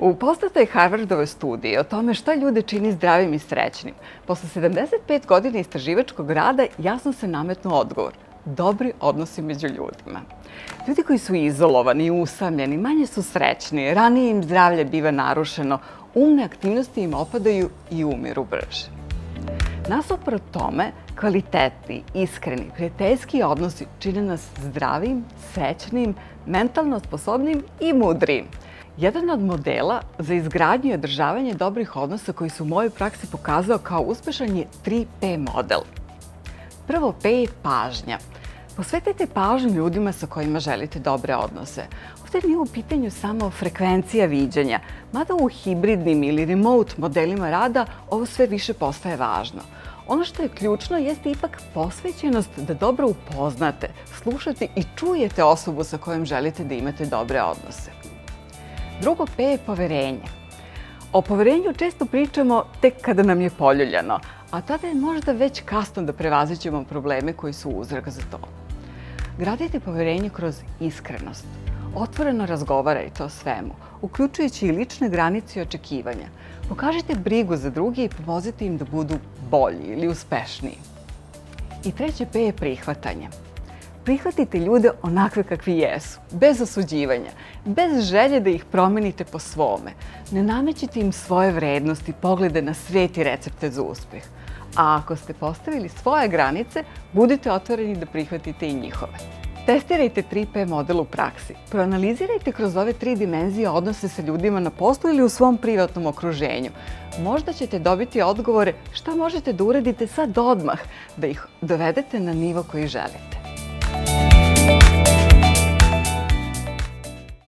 U poznatoj Harvardovoj studiji o tome šta ljude čini zdravim i srećnim, posle 75 godina istraživačkog rada jasno se nametnuo odgovor – dobri odnosi među ljudima. Ljudi koji su izolovani i usamljeni manje su srećni, ranije im zdravlje biva narušeno, umne aktivnosti im opadaju i umiru brže. Nasuprot tome, kvalitetni, iskreni, prijateljski odnosi čine nas zdravim, srećnim, mentalno sposobnim i mudrijim. Jedan od modela za izgradnju i održavanje dobrih odnosa koji se u mojoj praksi pokazao kao uspešan je 3P model. Prvo P je pažnja. Posvetite pažnju ljudima sa kojima želite dobre odnose. Ovdje nije u pitanju samo frekvencija viđanja, mada u hibridnim ili remote modelima rada ovo sve više postaje važno. Ono što je ključno jeste ipak posvećenost da dobro upoznate, slušate i čujete osobu sa kojom želite da imate dobre odnose. Drugo P je poverenje. O poverenju često pričamo tek kada nam je poljuljano, a tada je možda već kasno da prevaziđemo probleme koji su uzrok za to. Gradite poverenje kroz iskrenost. Otvoreno razgovarajte o svemu, uključujući i lične granice i očekivanja. Pokažite brigu za druge i pomozite im da budu bolji ili uspešniji. I treće P je prihvatanje. Prihvatite ljude onakve kakvi jesu, bez osuđivanja, bez želje da ih promenite po svome. Ne namećite im svoje vrednosti, poglede na svet i recepte za uspeh. A ako ste postavili svoje granice, budite otvoreni da prihvatite i njihove. Testirajte 3P model u praksi. Proanalizirajte kroz ove 3 dimenzije odnose sa ljudima na poslu ili u svom privatnom okruženju. Možda ćete dobiti odgovore šta možete da uradite sad odmah, da ih dovedete na nivo koji želite.